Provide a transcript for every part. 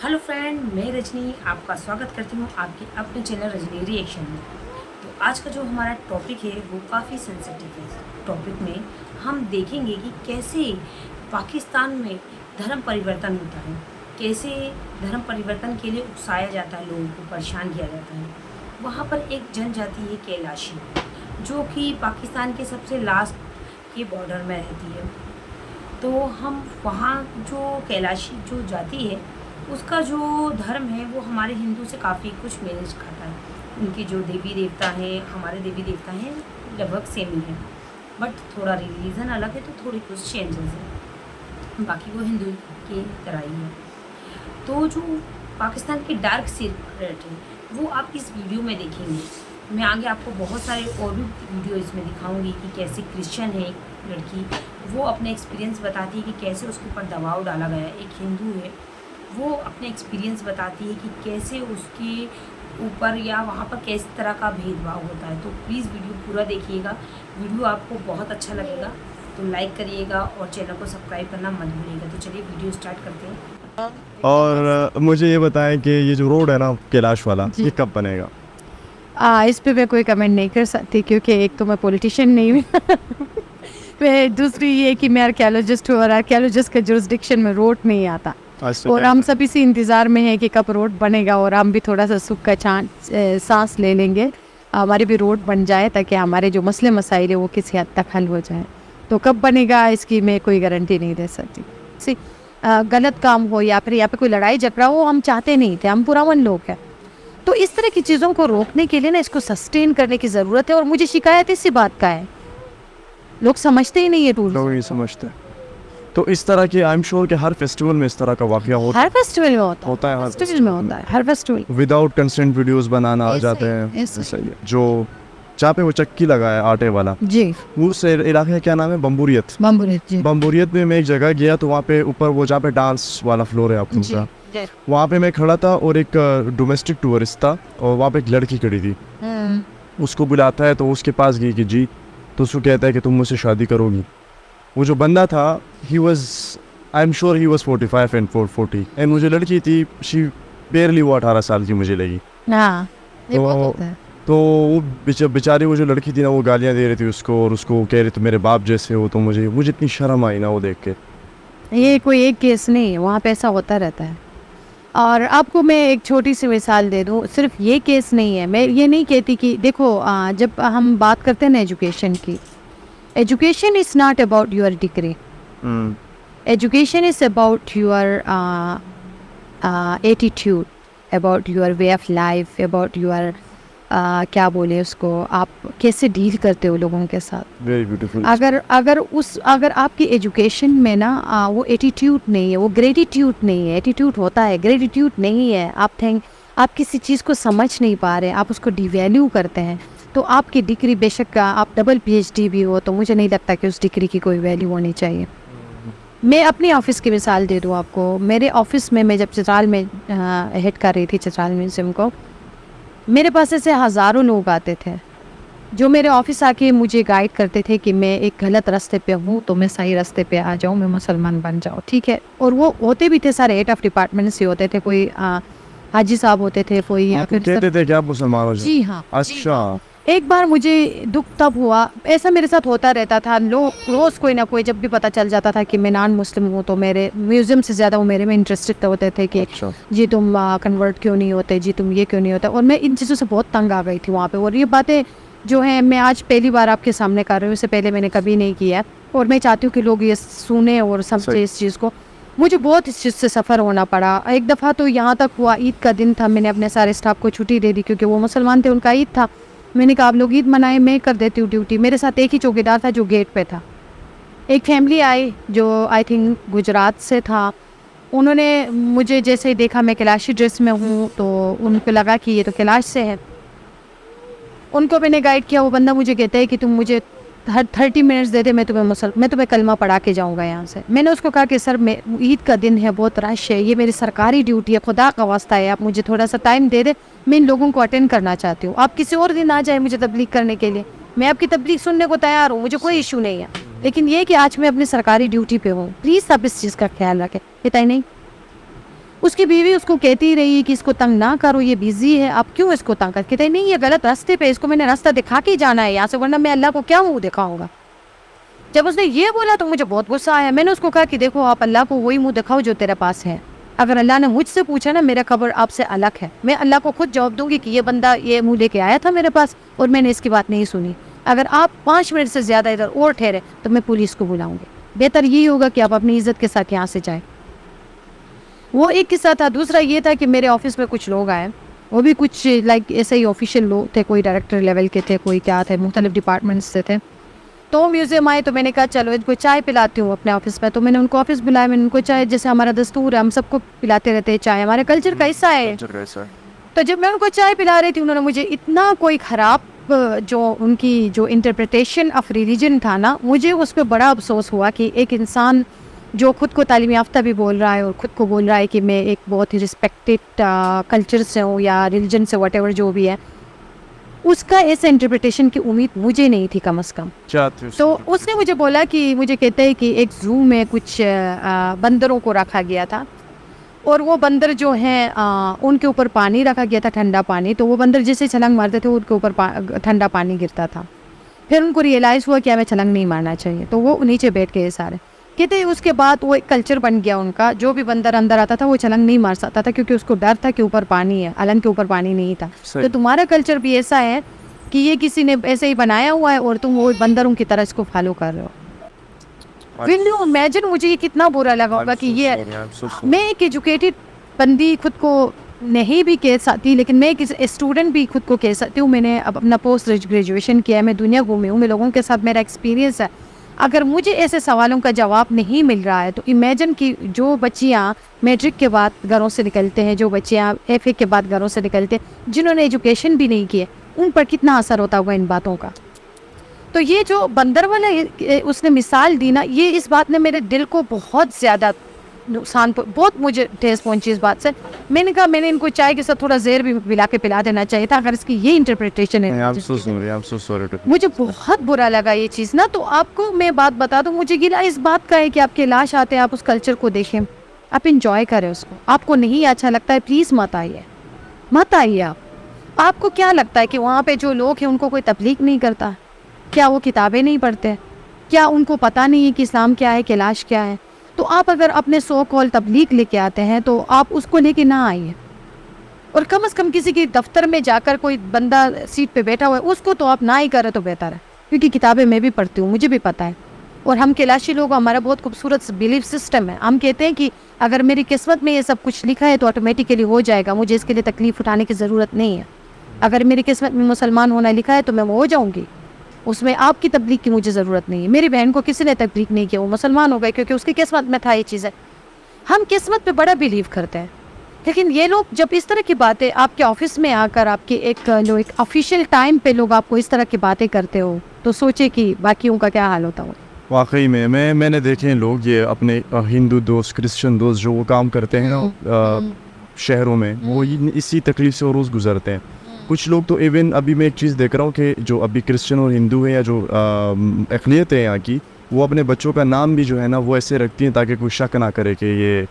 Hello friend, मैं रजनी आपका स्वागत करती हूँ आपके अपने चैनल रजनी रिएक्शन में। तो आज का जो हमारा टॉपिक है वो काफ़ी सेंसिटिव है। टॉपिक में हम देखेंगे कि कैसे पाकिस्तान में धर्म परिवर्तन होता है, कैसे धर्म परिवर्तन के लिए उकसाया जाता है, लोगों को परेशान किया जाता है। वहाँ पर एक जनजाति है कैलाशी, जो कि पाकिस्तान के सबसे लास्ट के बॉर्डर में रहती है। तो हम वहाँ जो कैलाशी जो जाति है उसका जो धर्म है वो हमारे हिंदू से काफ़ी कुछ मेल खाता है। उनकी जो देवी देवता हैं हमारे देवी देवता हैं लगभग सेम ही है, बट थोड़ा रिलीजन अलग है तो थोड़ी कुछ चेंजेस है, बाकी वो हिंदू की तरह ही है। तो जो पाकिस्तान के डार्क सीक्रेट है वो आप इस वीडियो में देखेंगे। मैं आगे आपको बहुत सारे और भी वीडियो इसमें दिखाऊंगी कि कैसे क्रिश्चियन है एक लड़की, वो अपने एक्सपीरियंस बताती है कि कैसे उसके ऊपर दबाव डाला गया है। एक हिंदू है, वो अपने एक्सपीरियंस बताती है कि कैसे उसके ऊपर या वहाँ पर किस तरह का भेदभाव होता है। तो प्लीज़ वीडियो पूरा देखिएगा, वीडियो आपको बहुत अच्छा लगेगा तो लाइक करिएगा और चैनल को सब्सक्राइब करना मत भूलिएगा। तो चलिए वीडियो स्टार्ट करते हैं। और मुझे ये बताएं कि ये जो रोड है ना कैलाश वाला, जी। ये कब बनेगा? इस पे मैं कोई कमेंट नहीं कर सकती क्योंकि एक तो मैं पॉलिटिशियन नहीं हूँ मैं दूसरी ये कि मैं आर्कियोलॉजिस्ट हूँ और आर्कियोलॉजिस्ट के जुरिस्डिक्शन में रोड नहीं आता। आज तो और हम सभी से इंतज़ार में है कि कब रोड बनेगा और हम भी थोड़ा सा सुख का सांस ले लेंगे, हमारी भी रोड बन जाए ताकि हमारे जो मसले मसाइल है वो किसी हद तक हल हो जाए। तो कब बनेगा इसकी मैं कोई गारंटी नहीं दे सकती। गलत काम हो या फिर यहाँ पे कोई लड़ाई झगड़ा हो हम चाहते नहीं थे, हम पुरावन लोग हैं। तो इस तरह की चीज़ों को रोकने के लिए ना इसको सस्टेन करने की ज़रूरत है। और मुझे शिकायत इसी बात का है, लोग समझते ही नहीं है टूल। लोग नहीं समझते। तो इस तरह के आई एम श्योर कि हर फेस्टिवल में इस तरह का वाकया हर फेस्टिवल में होता है, हर फेस्टिवल में होता है, हर फेस्टिवल विदाउट कंसेंट वीडियोस बनाना आ ऐसे जाते ही, हैं। ऐसे ही। सही है। जो जहाँ पे वो चक्की लगा है आटे वाला, जी। उस इलाके का क्या नाम है? बम्बूरियत। बम्बुरेत जी। बम्बूरियत में मैं एक जगह गया तो वहाँ पे ऊपर वो जहाँ पे डांस वाला फ्लोर है आपको जी। का, वहाँ पे मैं खड़ा था और एक डोमेस्टिक टूरिस्ट था और वहाँ पे एक लड़की खड़ी थी। उसको बुलाता है तो उसके पास गई कि जी, तो उसको कहता है कि तुम मुझसे शादी करोगी। वो जो बंदा था he was I am sure he was 45 and 40 and मुझे लड़की थी, शी बेरली वो 18 साल की मुझे लगी। हाँ, ये तो- बहुत होता है। तो वो बेचारी वो जो लड़की थी ना वो गालियाँ दे रही थी उसको और उसको कह रही थी मेरे बाप जैसे हो। तो मुझे इतनी शर्म आई ना वो देख के। ये कोई एक केस नहीं है, वहाँ पे ऐसा होता रहता है। और आपको मैं एक छोटी सी मिसाल दे दूँ, सिर्फ ये केस नहीं है। मैं ये नहीं कहती कि देखो जब हम बात करते हैं ना एजुकेशन की, education is not about your degree, education is about your attitude, about your way of life, about your क्या बोले उसको, आप कैसे डील करते हो लोगों के साथ। Very beautiful. अगर आपकी एजुकेशन में ना वो एटीट्यूड नहीं है, वो ग्रेटिट्यूड नहीं है। एटीट्यूड होता है, ग्रेटिट्यूड नहीं है। आप किसी चीज़ को समझ नहीं पा रहे, आप उसको डिवैल्यू करते हैं। तो आपकी डिग्री बेशक आप डबल PhD भी हो तो मुझे नहीं लगता कि उस डिग्री की कोई वैल्यू होनी चाहिए। मैं अपनी ऑफ़िस की मिसाल दे दूँ आपको। मेरे ऑफ़िस में मैं जब चित्राल में हेड कर रही थी, चित्राल म्यूज़ियम को, मेरे पास ऐसे हज़ारों लोग आते थे जो मेरे ऑफिस आके मुझे गाइड करते थे कि मैं एक गलत रास्ते पे हूँ तो मैं सही रास्ते पे आ जाऊँ, मैं मुसलमान बन जाऊँ, ठीक है। और वो होते भी थे सारे 8 ऑफ डिपार्टमेंट से होते थे, कोई हाजी साहब होते थे, कोई या फिर कहते थे कि आप मुसलमान हो जाओ। जी हाँ। अच्छा। एक बार मुझे दुख तब हुआ, ऐसा मेरे साथ होता रहता था, लोग रोज़ कोई ना कोई जब भी पता चल जाता था कि मैं नॉन मुस्लिम हूँ तो मेरे म्यूज़ियम से ज़्यादा वो मेरे में इंटरेस्टेड होते थे कि अच्छा। जी तुम कन्वर्ट क्यों नहीं होते, जी तुम ये क्यों नहीं होते। और मैं इन चीज़ों से बहुत तंग आ गई थी वहाँ पे। और ये बातें जो हैं मैं आज पहली बार आपके सामने कर रही हूँ, इससे पहले मैंने कभी नहीं किया। और मैं चाहती हूँ कि लोग ये सुने और समझे इस चीज़ को। मुझे बहुत इस चीज़ से सफ़र होना पड़ा। एक दफ़ा तो यहाँ तक हुआ, ईद का दिन था, मैंने अपने सारे स्टाफ को छुट्टी दे दी क्योंकि वो मुसलमान थे, उनका ईद था। मैंने कहा आप लोग ईद मनाएं, मैं कर देती हूँ ड्यूटी। मेरे साथ एक ही चौकीदार था जो गेट पे था। एक फैमिली आई जो आई थिंक गुजरात से था। उन्होंने मुझे जैसे ही देखा मैं कैलाशी ड्रेस में हूँ तो उनको लगा कि ये तो कैलाश से है। उनको मैंने गाइड किया। वो बंदा मुझे कहता है कि तुम मुझे 30 मिनट्स दे दे, मैं तुम्हें कलमा पढ़ा के जाऊँगा यहाँ से। मैंने उसको कहा कि सर मैं ईद का दिन है, बहुत रश है, ये मेरी सरकारी ड्यूटी है, खुदा का वास्ता है, आप मुझे थोड़ा सा टाइम दे दे, मैं इन लोगों को अटेंड करना चाहती हूँ। आप किसी और दिन आ जाए मुझे तबलीग करने के लिए, मैं आपकी तबलीग सुनने को तैयार हूँ, मुझे कोई इशू नहीं है। लेकिन ये कि आज मैं अपनी सरकारी ड्यूटी पे हूँ, प्लीज़ आप इस चीज़ का ख्याल रखें। कहता ही नहीं, उसकी बीवी उसको कहती रही कि इसको तंग ना करो, ये बिजी है, आप क्यों इसको तंग कर, कहते नहीं ये गलत रास्ते पे, इसको मैंने रास्ता दिखा के जाना है यहाँ से, वरना मैं अल्लाह को क्या मुंह दिखाऊंगा। जब उसने ये बोला तो मुझे बहुत गुस्सा आया। मैंने उसको कहा कि देखो आप अल्लाह को वही मुंह दिखाओ जो तेरे पास है। अगर अल्लाह ने मुझसे पूछा ना, मेरा खबर आपसे अलग है, मैं अल्लाह को खुद जवाब दूंगी कि ये बंदा ये मुंह लेके आया था मेरे पास और मैंने इसकी बात नहीं सुनी। अगर आप 5 मिनट से ज़्यादा इधर और ठहरे तो मैं पुलिस को बुलाऊंगी। बेहतर यही होगा कि आप अपनी इज्जत के साथ यहाँ से जाएं। वो एक किस्सा था। दूसरा ये था कि मेरे ऑफिस में कुछ लोग आए, वो भी कुछ लाइक ऐसे ही ऑफिशियल लोग थे, कोई डायरेक्टर लेवल के थे, कोई क्या थे, मुख्तलिफ डिपार्टमेंट्स से थे। तो म्यूज़ियम आए तो मैंने कहा चलो इनको चाय पिलाती हूँ अपने ऑफिस में। तो मैंने उनको ऑफिस बुलाया, मैंने उनको चाय, जैसे हमारा दस्तूर है, हम सबको पिलाते रहते हैं चाय, हमारे कल्चर का हिस्सा है। तो जब मैं उनको चाय पिला रही थी, उन्होंने मुझे इतना कोई ख़राब जो उनकी जो इंटरप्रिटेशन ऑफ रिलीजन था ना, मुझे उस पर बड़ा अफसोस हुआ कि एक इंसान जो खुद को तालीम याफ्ता भी बोल रहा है और ख़ुद को बोल रहा है कि मैं एक बहुत ही रिस्पेक्टेड कल्चर से हूँ या रिलीजन से, वटेवर जो भी है, उसका ऐसे इंटरप्रिटेशन की उम्मीद मुझे नहीं थी कम से कम। तो उसने मुझे बोला कि मुझे कहते हैं कि एक ज़ू में कुछ बंदरों को रखा गया था और वो बंदर जो हैं उनके ऊपर पानी रखा गया था, ठंडा पानी। तो वो बंदर जैसे छलांग मारते थे उनके ऊपर ठंडा पानी गिरता था। फिर उनको रियलाइज़ हुआ कि हमें छलांग नहीं मारना चाहिए, तो वो नीचे बैठ गए सारे। कहते हैं उसके बाद वो एक कल्चर बन गया उनका, जो भी बंदर अंदर आता था वो छलांग नहीं मार सकता था क्योंकि उसको डर था कि ऊपर पानी है, अलंग के ऊपर पानी नहीं था। तो तुम्हारा कल्चर भी ऐसा है कि ये किसी ने ऐसे ही बनाया हुआ है और तुम वो बंदरों की तरह इसको फॉलो कर रहे हो। विल यू इमेजिन मुझे ये कितना बुरा लगा होगा कि ये मैं एक एजुकेटेड बंदी खुद को नहीं भी कह सकती, लेकिन मैं एक स्टूडेंट भी खुद को कह सकती हूँ। मैंने अब अपना पोस्ट ग्रेजुएशन किया है, मैं दुनिया घूमी हूँ, मैं लोगों के साथ मेरा एक्सपीरियंस है। अगर मुझे ऐसे सवालों का जवाब नहीं मिल रहा है तो इमेजिन कि जो बच्चियाँ मैट्रिक के बाद घरों से निकलते हैं, जो बच्चियाँ FA के बाद घरों से निकलते हैं, जिन्होंने एजुकेशन भी नहीं की है, उन पर कितना असर होता होगा इन बातों का। तो ये जो बंदर वाला उसने मिसाल दी ना, ये इस बात ने मेरे दिल को बहुत ज़्यादा नुकसान, बहुत मुझे ठेस पहुंची इस बात से। मैंने कहा मैंने इनको चाय के साथ थोड़ा जहर भी मिला के पिला देना चाहिए था, अगर इसकी ये इंटरप्रिटेशन है। मुझे बहुत बुरा लगा ये चीज़ ना। तो आपको मैं बात बता दूं, मुझे गिला इस बात का है कि आपके लाश आते हैं, आप उस कल्चर को देखें, आप इंजॉय करें उसको। आपको नहीं अच्छा लगता है प्लीज़ मत आइए, मत आइए। आपको क्या लगता है कि वहाँ पे जो लोग हैं उनको कोई तबलीग नहीं करता? क्या वो किताबें नहीं पढ़ते? क्या उनको पता नहीं है कि इस्लाम क्या है, कैलाश क्या है? तो आप अगर अपने सो कॉल तबलीग लेके आते हैं तो आप उसको लेके ना आइए। और कम से कम किसी के दफ्तर में जाकर कोई बंदा सीट पे बैठा हुआ है उसको तो आप ना ही करें तो बेहतर है, क्योंकि किताबें मैं भी पढ़ती हूँ, मुझे भी पता है। और हम कैलाशी लोग, हमारा बहुत खूबसूरत बिलीफ सिस्टम है। हम कहते हैं कि अगर मेरी किस्मत में ये सब कुछ लिखा है तो ऑटोमेटिकली हो जाएगा, मुझे इसके लिए तकलीफ़ उठाने की ज़रूरत नहीं है। अगर मेरी किस्मत में मुसलमान होना लिखा है तो मैं वो हो जाऊँगी, उसमें आपकी तबलीग की मुझे ज़रूरत नहीं है। मेरी बहन को किसी ने तबलीग नहीं किया, वो मुसलमान हो गए क्योंकि उसकी किस्मत में था ये चीज़ें। हम किस्मत पे बड़ा बिलीव करते हैं, लेकिन ये लोग जब इस तरह की बातें आपके ऑफिस में आकर आपके एक ऑफिशियल टाइम पे लोग आपको इस तरह की बातें करते हो तो सोचे कि बाकियों का क्या हाल होता हो। वाकई में मैंने देखे हैं लोग, ये अपने हिंदू दोस्त, क्रिश्चियन दोस्त जो वो काम करते हैं ना शहरों में, वो इसी तकलीफ से वो रोज़ गुजरते हैं। कुछ लोग तो इवन अभी मैं एक चीज़ देख रहा हूँ कि जो अभी क्रिश्चियन और हिंदू है या जो अक़लियत है यहाँ की, वो अपने बच्चों का नाम भी जो है ना वो ऐसे रखती हैं ताकि कोई शक ना करे कि ये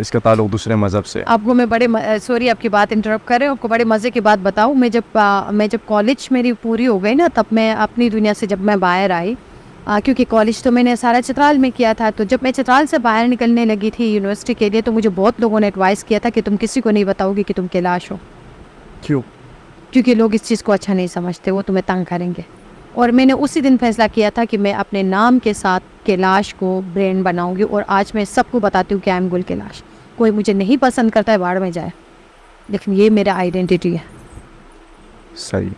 इसका ताल्लुक दूसरे मज़हब से। आपको मैं बड़े सॉरी आपकी बात इंटरप्ट कर रहे हूँ, आपको बड़े मज़े की बात बताऊँ। मैं जब कॉलेज मेरी पूरी हो गई ना, तब मैं अपनी दुनिया से जब मैं बाहर आई, क्योंकि कॉलेज तो मैंने सारा चित्राल में किया था, तो जब मैं चित्राल से बाहर निकलने लगी थी यूनिवर्सिटी के लिए, तो मुझे बहुत लोगों ने एडवाइस किया था कि तुम किसी को नहीं बताओगी कि तुम कैलाश हो। क्यों? क्योंकि लोग इस चीज़ को अच्छा नहीं समझते, वो तुम्हें तंग करेंगे। और मैंने उसी दिन फैसला किया था कि मैं अपने नाम के साथ कैलाश को ब्रांड बनाऊंगी, और आज मैं सबको बताती हूँ कि आई एम गुल कैलाश। कोई मुझे नहीं पसंद करता है, बाढ़ में जाए, लेकिन ये मेरा आइडेंटिटी है। सही।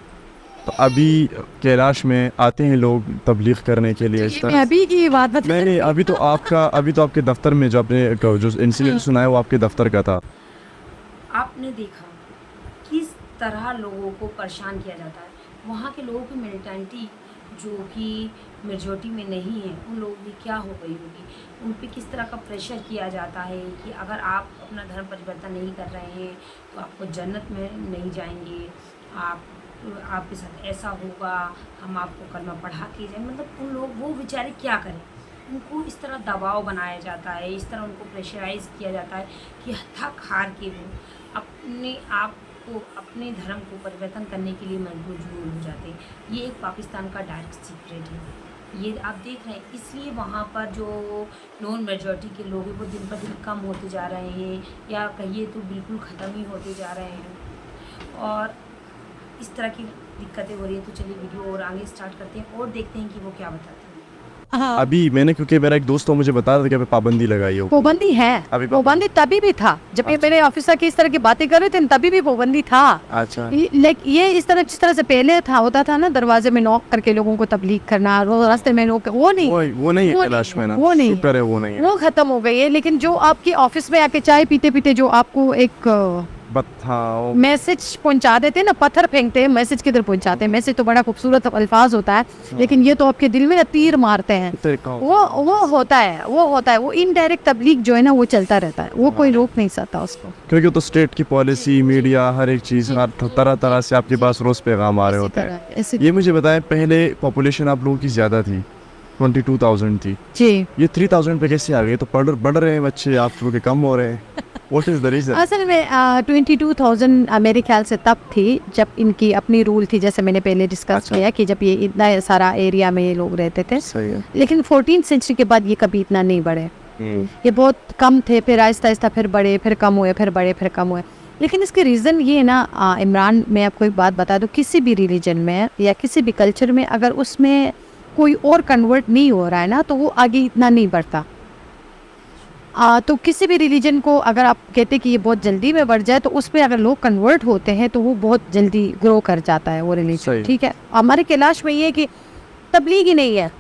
तो अभी कैलाश में आते हैं लोग तबलीग करने के लिए इस तरह? अभी की बात बता नहीं, अभी तो आपके दफ्तर में जो इंसिडेंट सुना है वो आपके दफ्तर का था। आपने देखा किस तरह लोगों को परेशान किया जाता है। वहाँ के लोगों की मेंटालिटी जो कि मेजॉरिटी में नहीं है, उन लोगों की क्या हो गई होगी। उन पे किस तरह का प्रेशर किया जाता है कि अगर आप अपना धर्म परिवर्तन नहीं कर रहे हैं तो आपको जन्नत में नहीं जाएंगे, आपके साथ ऐसा होगा, हम आपको कलमा पढ़ा के जाए। मतलब उन लोग वो बेचारे क्या करें। उनको इस तरह दबाव बनाया जाता है, इस तरह उनको प्रेशराइज किया जाता है कि थक हार के वो अपने आप को, अपने धर्म को परिवर्तन करने के लिए मजबूर हो जाते हैं। ये एक पाकिस्तान का डार्क सीक्रेट है, ये आप देख रहे हैं। इसलिए वहाँ पर जो नॉन मेजॉरिटी के लोग हैं वो दिन पर दिन कम होते जा रहे हैं, या कहिए तो बिल्कुल ख़त्म ही होते जा रहे हैं, और इस तरह की दिक्कतें हो रही है। तो चलिए वीडियो और आगे स्टार्ट करते हैं और देखते हैं कि वो क्या बताते हैं। हाँ, अभी मैंने, क्योंकि मेरा एक दोस्त मुझे बता रहा था कि अभी पाबंदी लगाई हो। पाबंदी है, अभी पाबंदी तभी भी था जब ये मेरे ऑफिसर की इस तरह की बातें कर रहे थे, तभी भी पाबंदी था। अच्छा। ये इस तरह, जिस तरह से पहले था, होता था ना, दरवाजे में नॉक करके लोगों को तबलीग करना, वो रास्ते में रोक, वो नहीं, वो नहीं है कैलाश में ना, वो नहीं, शुक्र है वो नहीं है। वो खत्म हो गई है। लेकिन जो आपके ऑफिस में आके चाय पीते पीते जो आपको एक हाँ, मैसेज पहुंचा देते हैं ना, पत्थर फेंकते हैं, मैसेज किधर पहुंचाते हैं। मैसेज तो बड़ा खूबसूरत अल्फाज होता है, लेकिन ये तो आपके दिल में तीर मारते हैं। वो होता है वो इनडायरेक्ट तबलीग जो है ना, वो चलता रहता है, वो कोई रोक नहीं सकता उसको, क्योंकि तो स्टेट की पॉलिसी, मीडिया, हर एक चीज़, हर तरह तरह से आपके पास रोज पैगाम आ रहे होते हैं। ये मुझे बताएं, पहले पॉपुलेशन आप लोगों की ज़्यादा थी, 22,000 थी जी। ये 3,000 पे कैसे आ गए? तो बढ़ रहे हैं बच्चे, आप लोग के कम हो रहे हैं। What is the reason? असल में 22,000 मेरे ख्याल से तब थी जब इनकी अपनी रूल थी, जैसे मैंने पहले डिस्कस किया कि जब ये इतना सारा एरिया में ये लोग रहते थे। सही है। लेकिन 14th सेंचुरी के बाद ये कभी इतना नहीं बढ़े, ये बहुत कम थे, फिर आहिस्ता आहिस्ता फिर बढ़े, फिर कम हुए, फिर बढ़े, फिर कम हुए। लेकिन इसके रीज़न ये ना, इमरान, मैं आपको एक बात बता दूँ, किसी भी रिलीजन में या किसी भी कल्चर में अगर उसमें कोई और कन्वर्ट नहीं हो रहा है ना, तो वो आगे इतना नहीं बढ़ता। तो किसी भी रिलीजन को अगर आप कहते कि ये बहुत जल्दी में बढ़ जाए, तो उसमें अगर लोग कन्वर्ट होते हैं तो वो बहुत जल्दी ग्रो कर जाता है वो रिलीजन। ठीक है, हमारे कैलाश में ये कि तबलीग ही नहीं है,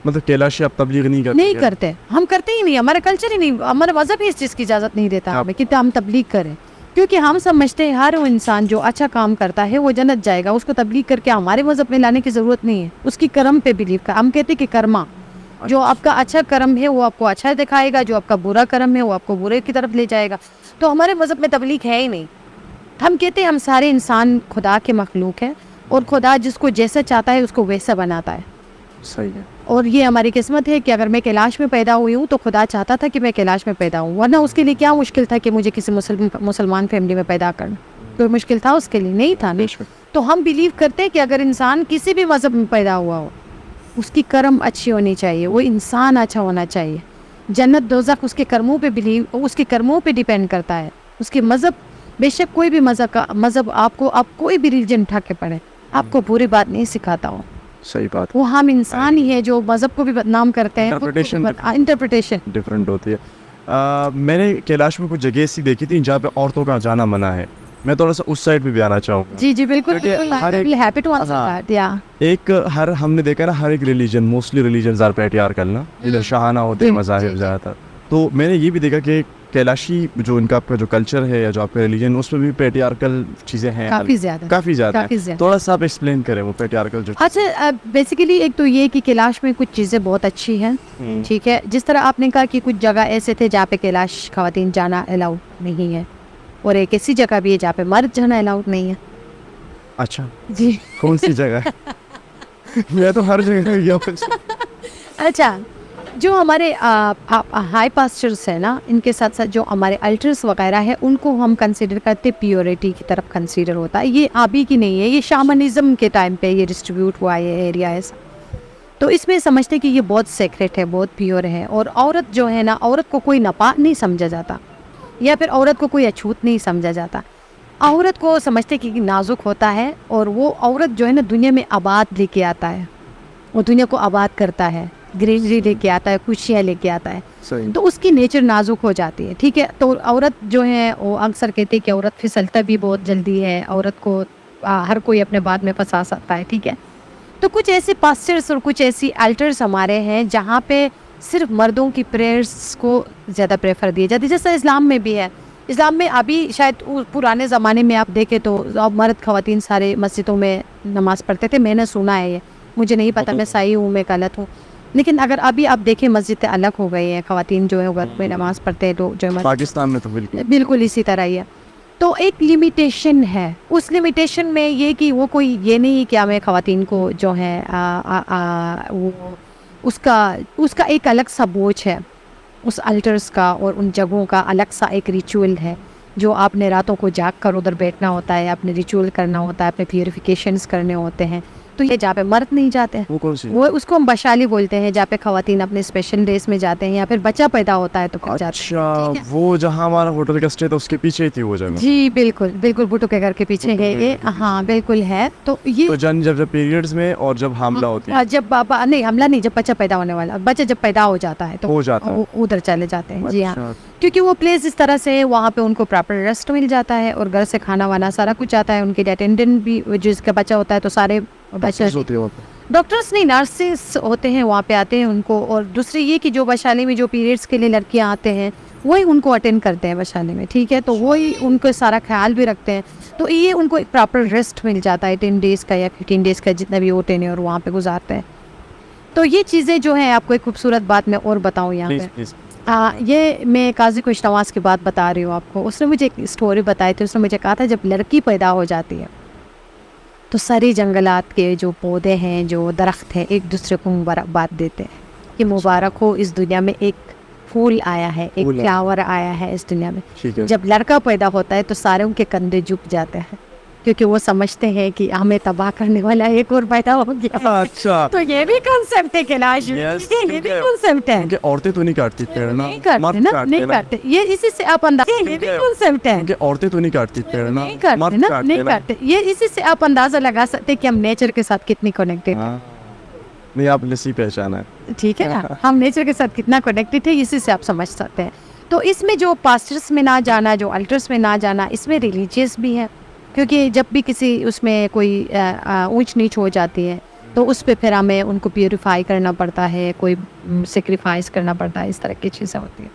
मतलब कैलाशी आप तबलीग नहीं करते? नहीं करते, हम करते ही नहीं, हमारा कल्चर ही नहीं, हमारा मजहब ही इस चीज़ की इजाज़त नहीं देता हमें कि हम तबलीग करें, क्योंकि हम समझते हैं हर वो इंसान जो अच्छा काम करता है वो जन्नत जाएगा, उसको तबलीग करके हमारे मजहब में लाने की ज़रूरत नहीं है। उसकी कर्म पे बिलीव कर, हम कहते हैं कि कर्मा, जो आपका अच्छा कर्म है वो आपको अच्छा दिखाएगा, जो आपका बुरा कर्म है वो आपको बुरे की तरफ ले जाएगा। तो हमारे मज़हब में तबलीग है ही नहीं। हम कहते हैं हम सारे इंसान खुदा के मखलूक हैं, और खुदा जिसको जैसा चाहता है उसको वैसा बनाता है। सही है। और ये हमारी किस्मत है कि अगर मैं कैलाश में पैदा हुई हूँ तो खुदा चाहता था कि मैं कैलाश में पैदा हूँ, वरना उसके लिए क्या मुश्किल था कि मुझे किसी मुसलमान फैमिली में पैदा करना? कोई मुश्किल था उसके लिए? नहीं था ना। तो हम बिलीव करते हैं कि अगर इंसान किसी भी मज़हब में पैदा हुआ हो, उसकी कर्म अच्छी होनी चाहिए, वो इंसान अच्छा होना चाहिए। जन्नत दोज़ख उसके कर्मों पे बिलीव, उसके कर्मों पे डिपेंड करता है। उसके मज़हब, बेशक कोई भी मज़हब आपको, आप कोई भी रिलीजन उठा के पढ़े, आपको बुरी बात नहीं सिखाता हो। सही बात। वो हम इंसान ही है जो मज़हब को भी बदनाम करते हैं। इंटरप्रिटेशन डिफरेंट होती है। मैंने कैलाश में कुछ जगह ऐसी देखी थी जहाँ पे औरतों का जाना मना है। मैं थोड़ा सा उस साइड पे भी आना चाहूँगा। जी जी बिल्कुल, हैप्पी टू आंसर दैट। या एक हर, हमने देखा ना, हर एक religion, mostly religion are patriarchal ना, इधर शाहाना होते हैं मज़ाहिब ज़्यादातर। तो मैंने ये भी देखा कि कैलाशी जो इनका आपका जो कल्चर है या जो आपका रिलीजन, उसमें भी पैट्रियार्कल चीज़ें हैं, काफ़ी ज़्यादा। थोड़ा सा आप एक्सप्लेन करें वो पैट्रियार्कल जो। अच्छा, बेसिकली एक तो ये कि कैलाश में कुछ चीज़ें बहुत अच्छी हैं, ठीक है। जिस तरह आपने कहा कि कुछ जगह ऐसे थे जहाँ पे कैलाश ख़वातीन जाना अलाउड नहीं है, और एक ऐसी जगह भी है जहाँ पे मर्द जाना अलाउड नहीं है। अच्छा जी, कौन सी जगह? मैं तो हर जगह गया। अच्छा, जो हमारे हाई पास्टर्स है ना, इनके साथ साथ जो हमारे अल्टर्स वगैरह है, उनको हम कंसिडर करते, प्योरिटी की तरफ कंसिडर होता है। ये अभी की नहीं है, ये शामनिज़्म के टाइम पे ये डिस्ट्रीब्यूट हुआ है एरिया ऐसा। तो इसमें समझते कि ये बहुत सेक्रेट है, बहुत प्योर है, और औरत जो है ना, औरत को कोई नापाक नहीं समझा जाता, या फिर औरत को कोई अछूत नहीं समझा जाता। औरत को समझते कि नाजुक होता है, और वो औरत जो है ना दुनिया में आबाद लेके आता है, वो दुनिया को आबाद करता है, ग्रीनरी लेके आता है, खुशियाँ लेके आता है। तो उसकी नेचर नाजुक हो जाती है, ठीक है। तो औरत जो है वो अक्सर कहते हैं कि औरत फिसलता भी बहुत जल्दी है, औरत को हर कोई अपने बात में फंसा सकता है, ठीक है। तो कुछ ऐसे पास्टर्स और कुछ ऐसी अल्टर्स हमारे हैं जहाँ पे सिर्फ मर्दों की प्रेयर्स को ज़्यादा प्रेफर दिए जाती है, जैसा इस्लाम में भी है। इस्लाम में अभी शायद पुराने ज़माने में आप देखें तो अब मर्द ख़वातीन सारे मस्जिदों में नमाज़ पढ़ते थे, मैंने सुना है, ये मुझे नहीं पता मैं सही हूँ मैं गलत हूँ। लेकिन अगर अभी आप देखें मस्जिदें अलग हो गई हैं, ख़वातीन जो है घर में नमाज़ पढ़ते हैं, लोग जो है पाकिस्तान में तो बिल्कुल इसी तरह ही है। तो एक लिमिटेशन है, उस लिमिटेशन में ये कि वो कोई ये नहीं कि हमें ख़वातीन को जो है उसका उसका एक अलग सा बोझ है, उस अल्टर्स का और उन जगहों का अलग सा एक रिचुअल है जो आपने रातों को जाग कर उधर बैठना होता है, अपने रिचुअल करना होता है, अपने प्यूरिफिकेशंस करने होते हैं। तो ये जहाँ पे मर्द नहीं जाते हैं, वो कौन सी? वो उसको हम बशाली बोलते हैं, जहाँ पे खवातीन अपने स्पेशल डेज में जाते हैं या फिर बच्चा पैदा होता है तो फिर जाते हैं। अच्छा, वो जहाँ हमारा होटल का स्टे था उसके पीछे ही थी वो जगह। जी बिल्कुल बिल्कुल, भुट्टो के घर के पीछे है ये, हाँ बिल्कुल है। तो ये तो जब जब पीरियड्स में और जब हमला होती है जब बाबा नहीं, हमला नहीं, जब बच्चा पैदा होने वाला, बच्चा जब पैदा हो जाता है तो हो जाता है। उधर चले जाते हैं। जी हाँ, अच्छा। क्योंकि वो प्लेस इस तरह से है, वहाँ पे उनको प्रॉपर रेस्ट मिल जाता है और घर से खाना वाना सारा कुछ आता है, उनके अटेंडेंट भी, जिसका बच्चा होता है तो सारे बच्चे होती है वहाँ पे। डॉक्टर्स नहीं, नर्सेस होते हैं वहाँ पे, आते हैं उनको। और दूसरी ये कि जो वैशाली में जो पीरियड्स के लिए लड़कियाँ आते हैं वही उनको अटेंड करते हैं वैशाली में, ठीक है, तो वही उनको सारा ख्याल भी रखते हैं। तो ये उनको एक प्रॉपर रेस्ट मिल जाता है 10 डेज़ का या 15 डेज़ का, जितना भी वो टेन्योर वहाँ पे गुजारते हैं। तो ये चीज़ें जो हैं, आपको एक खूबसूरत बात मैं और बताऊँ यहाँ प्लीज पे। प्लीज। ये मैं काजी खुश नवाज की बात बता रही हूँ आपको। उसने मुझे एक स्टोरी बताई थी। उसने मुझे कहा था जब लड़की पैदा हो जाती है तो सारी जंगलात के जो पौधे हैं, जो दरख्त हैं, एक दूसरे को मुबारकबाद देते हैं कि मुबारक हो, इस दुनिया में एक फूल आया है, एक फूल आया। फ्लावर आया है इस दुनिया में। ठीक है। जब लड़का पैदा होता है तो सारे उनके कंधे झुक जाते हैं क्योंकि वो समझते हैं कि हमें तबाह करने वाला एक और पैदा हो गया। अच्छा। तो ये भी कॉन्सेप्ट है कैलाश, Yes, ये भी क्योंकि- कॉन्सेप्ट है। क्योंकि औरतें तो नहीं काटती पेड़ ना, नहीं करते मर्द ना, काटते नहीं ना। करते, ये इसी से आप अंदाजा, ये भी क्योंकि- कॉन्सेप्ट है। क्योंकि औरतें तो नहीं काटती पेड़ ना, नहीं करते मर्द ना, काटते नहीं ना। करते, ये इसी से आप अंदाजा लगा सकते हैं कि हम नेचर के साथ कितनी कनेक्टेड हाँ। नहीं, आप लस्सी पहचाना है। ठीक है ना, हम नेचर के साथ कितना कनेक्टेड है, इसी से आप समझ सकते हैं। तो इसमें जो पास्टर्स में ना जाना, जो अल्टर्स में ना जाना, इसमें रिलीजियस भी है, क्योंकि जब भी किसी उसमें कोई ऊंच नीच हो जाती है तो उस पे फिर हमें उनको प्यूरिफाई करना पड़ता है, कोई सेक्रीफाइस करना पड़ता है, इस तरह की चीज़ें होती हैं।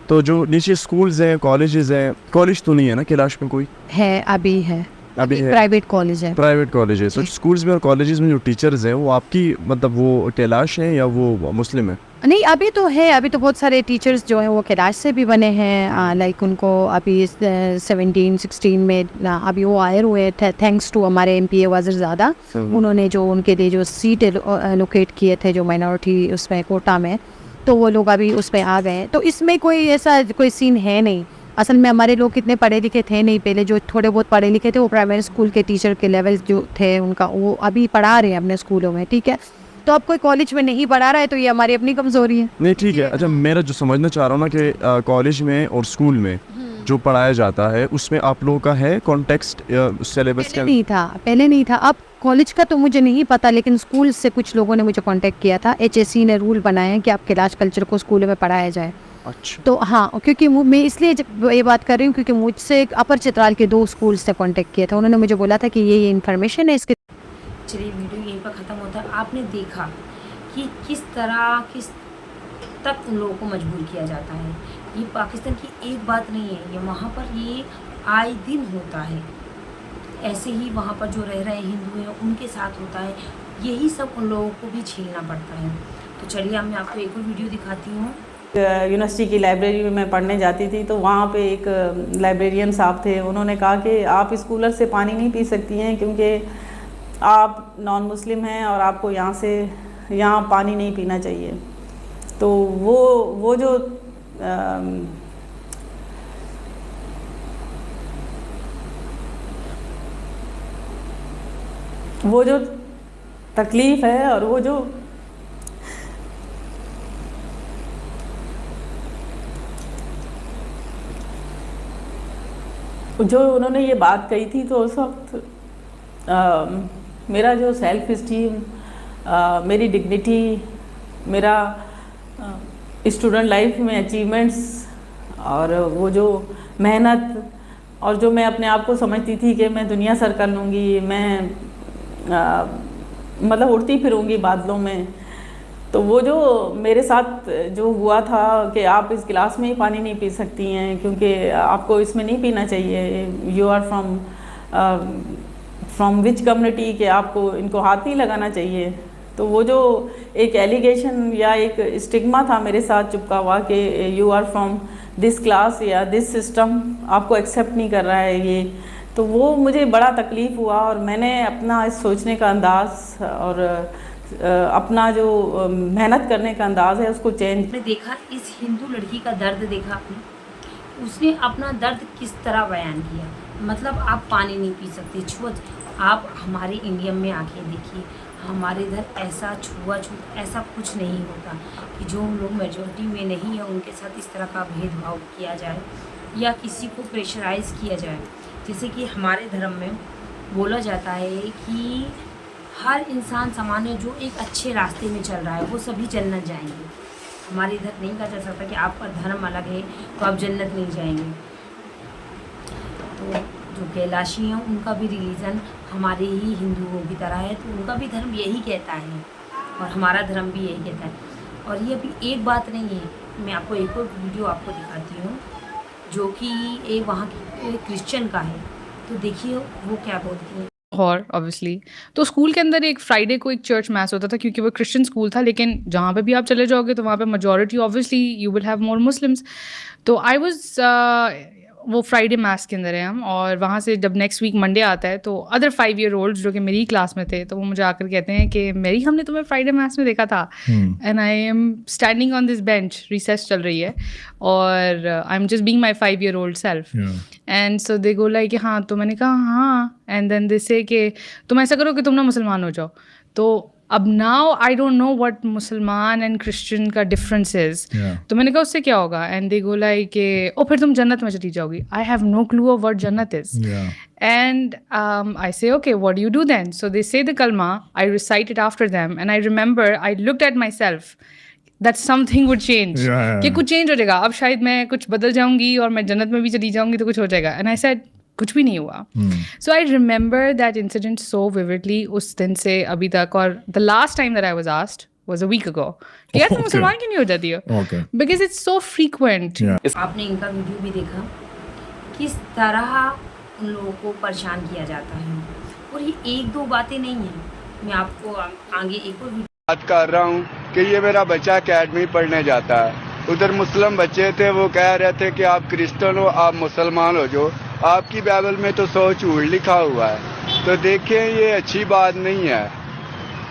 तो जो नीचे स्कूल्स हैं, कॉलेजेस हैं, कॉलेज तो नहीं है ना कैलाश में कोई? है, अभी है, अभी है। प्राइवेट कॉलेज है। Private colleges. तो स्कूल्स में और कॉलेजेस में जो टीचर्स हैं वो आपकी मतलब वो कैलाश हैं या वो मुस्लिम है? नहीं, अभी तो है, अभी तो बहुत सारे टीचर्स जो हैं वो कैलाश से भी बने हैं। लाइक उनको अभी 17-16 में अभी वो आए हुए थे, थैंक्स टू हमारे MP वज़ीर ज़ादा। उन्होंने जो उनके लिए जो सीट एलोकेट किए थे जो माइनॉरिटी उसमें कोटा में, तो वो लोग अभी उसमें आ गए हैं। तो इसमें कोई ऐसा कोई सीन है नहीं। असल में हमारे लोग कितने पढ़े लिखे थे नहीं, पहले जो थोड़े बहुत पढ़े लिखे थे वो प्राइमरी स्कूल के टीचर के लेवल जो थे उनका, वो अभी पढ़ा रहे हैं अपने स्कूलों में, ठीक है। तो अब कोई कॉलेज में नहीं पढ़ा रहा है तो ये हमारी अपनी कमज़ोरी है। नहीं ठीक है। अच्छा, मेरा जो समझना चाह रहा हूँ ना कि कॉलेज में और स्कूल में जो पढ़ाया जाता है उसमें आप लोगों का है कॉन्टेक्स्ट सिलेबस पहले नहीं था, पहले नहीं था। अब कॉलेज का तो मुझे नहीं पता, लेकिन स्कूल से कुछ लोगों ने मुझे कांटेक्ट किया था। HSC ने रूल बनाया है कि आप कैलाश कल्चर को स्कूलों में पढ़ाया जाए। अच्छा। तो हाँ, क्योंकि मैं इसलिए ये बात कर रही हूँ क्योंकि मुझसे अपर चित्राल के 2 स्कूल से कांटेक्ट किया था। उन्होंने मुझे बोला था कि ये इन्फॉर्मेशन है इसके। चलिए वीडियो यहीं पर ख़त्म होता है। आपने देखा कि किस तरह किस तक उन लोगों को मजबूर किया जाता है। ये पाकिस्तान की एक बात नहीं है, ये वहाँ पर ये आए दिन होता है। ऐसे ही वहाँ पर जो रह रहे हिंदू हैं उनके साथ होता है। यही सब उन लोगों को भी झेलना पड़ता है। तो चलिए अब मैं आपको एक और वीडियो दिखाती हूँ। यूनिवर्सिटी की लाइब्रेरी में मैं पढ़ने जाती थी तो वहाँ पे एक लाइब्रेरियन साहब थे। उन्होंने कहा कि आप इस कूलर से पानी नहीं पी सकती हैं क्योंकि आप नॉन मुस्लिम हैं और आपको यहाँ पानी नहीं पीना चाहिए। तो वो जो तकलीफ़ है और वो जो उन्होंने ये बात कही थी, तो उस वक्त मेरा जो सेल्फ इस्टीम, मेरी डिग्निटी, मेरा स्टूडेंट लाइफ में अचीवमेंट्स और वो जो मेहनत और जो मैं अपने आप को समझती थी कि मैं दुनिया सर कर लूँगी, मैं मतलब उड़ती फिरूँगी बादलों में, तो वो जो मेरे साथ जो हुआ था कि आप इस गिलास में ही पानी नहीं पी सकती हैं क्योंकि आपको इसमें नहीं पीना चाहिए, you are from which community, कि आपको इनको हाथ नहीं लगाना चाहिए। तो वो जो एक एलिगेशन या एक स्टिग्मा था मेरे साथ चिपका हुआ कि you are from this class या दिस सिस्टम, आपको एक्सेप्ट नहीं कर रहा है ये, तो वो मुझे बड़ा तकलीफ़ हुआ। और मैंने अपना इस सोचने का अंदाज़ और अपना जो मेहनत करने का अंदाज है उसको चेंज। आपने देखा इस हिंदू लड़की का दर्द देखा आपने, उसने अपना दर्द किस तरह बयान किया। मतलब आप पानी नहीं पी सकते, छुआछूत। आप हमारे इंडिया में आके देखिए, हमारे इधर ऐसा छुआछूत ऐसा कुछ नहीं होता कि जो लोग मेजॉरिटी में नहीं है उनके साथ इस तरह का भेदभाव किया जाए या किसी को प्रेशराइज किया जाए। जैसे कि हमारे धर्म में बोला जाता है कि हर इंसान समान है, जो एक अच्छे रास्ते में चल रहा है वो सभी जन्नत जाएंगे। हमारे इधर नहीं कहा जा सकता कि आपका धर्म अलग है तो आप जन्नत नहीं जाएंगे। तो जो कैलाशी हैं उनका भी रिलीजन हमारे ही हिंदुओं की तरह है, तो उनका भी धर्म यही कहता है और हमारा धर्म भी यही कहता है। और ये अभी एक बात नहीं है, मैं आपको एक और वीडियो आपको दिखाती हूँ जो कि एक वहाँ की क्रिश्चियन का है, तो देखिए वो क्या बोलती है। और ऑब्वियसली तो स्कूल के अंदर एक फ्राइडे को एक चर्च मैस होता था, क्योंकि वो क्रिश्चियन स्कूल था, लेकिन जहाँ पे भी आप चले जाओगे तो वहाँ पे majority obviously you will have more Muslims. तो आई वाज वो फ्राइडे मैस के अंदर है हम, और वहाँ से जब नेक्स्ट वीक मंडे आता है तो अदर 5 year olds जो कि मेरी क्लास में थे, तो वो मुझे आकर कहते हैं कि मेरी हमने तुम्हें फ्राइडे मैस में देखा था। And I am standing on this bench, recess चल रही है और I am just being my 5 year old self. And so they go like हाँ, तो मैंने कहा हाँ, एंड देन दे से कि तुम ऐसा करो कि तुम ना मुसलमान हो जाओ। तो अब now I don't know what मुसलमान एंड क्रिश्चियन का डिफरेंस इज। तो मैंने कहा उससे क्या होगा, and they go like oh फिर तुम जन्नत में चली जाओगी। I have no clue of what जन्नत is. And I say, okay, what do you do then? So they say the kalma, I recite it after them, and I remember I looked at myself that something would change. कि कुछ change हो जाएगा, अब शायद मैं कुछ बदल जाऊंगी और मैं जन्नत में भी चली जाऊंगी तो कुछ हो जाएगा। And I said कुछ भी नहीं हुआ। So I remember that incident so vividly उस दिन से अभी तक। और the last time that I was asked was a week ago कि यार तुम मुसलमान क्यों नहीं हो जाती हो? Because it's so frequent. आपने इनका वीडियो भी देखा किस तरह उन लोगों को परेशान किया जाता है, और ये एक दो बातें नहीं हैं। मैं आपको आगे एक और बात कर रहा हूँ कि ये मेरा बच्चा अकेडमी पढ़ने जाता है, उधर मुस्लिम बच्चे थे, वो कह रहे थे कि आप क्रिश्चियन हो, आप मुसलमान हो, जो आपकी बाइबल में तो 100 झूठ लिखा हुआ है। तो देखें, ये अच्छी बात नहीं है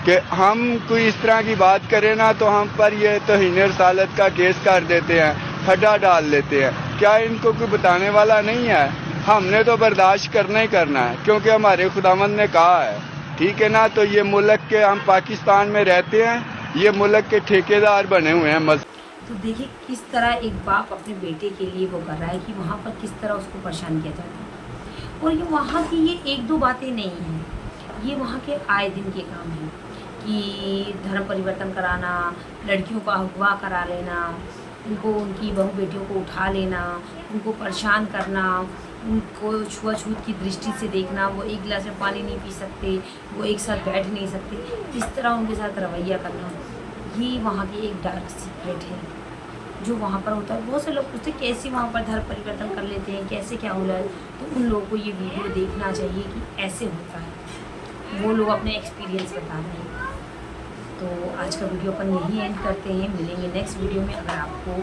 कि हम कोई इस तरह की बात करें ना तो हम पर ये तौहीन रसालत का केस कर देते हैं, खड्डा डाल लेते हैं। क्या इनको कोई बताने वाला नहीं है? हमने तो बर्दाश्त करना ही करना है, क्योंकि हमारे खुदावंद ने कहा है, ठीक है ना। तो ये मुल्क के, हम पाकिस्तान में रहते हैं, ये मुल्क के ठेकेदार बने हुए हैं। तो देखिए किस तरह एक बाप अपने बेटे के लिए वो कर रहा है कि वहाँ पर किस तरह उसको परेशान किया जाता है। और ये वहाँ की ये एक दो बातें नहीं हैं, ये वहाँ के आए दिन के काम हैं कि धर्म परिवर्तन कराना, लड़कियों का अगवा करा लेना, उनको उनकी बहू बेटियों को उठा लेना, उनको परेशान करना, उनको छुआछूत की दृष्टि से देखना। वो एक गिलास में पानी नहीं पी सकते, वो एक साथ बैठ नहीं सकते, इस तरह उनके साथ रवैया करना, ये वहाँ की एक डार्क सीक्रेट है जो वहाँ पर होता है। बहुत से लोग पूछते कैसे वहाँ पर धर्म परिवर्तन कर लेते हैं, कैसे क्या हो रहा है। तो उन लोगों को ये वीडियो देखना चाहिए कि ऐसे होता है, वो लोग अपने एक्सपीरियंस बता रहे हैं। तो आज का वीडियो अपन यहीं एंड करते हैं, मिलेंगे नेक्स्ट वीडियो में। अगर आपको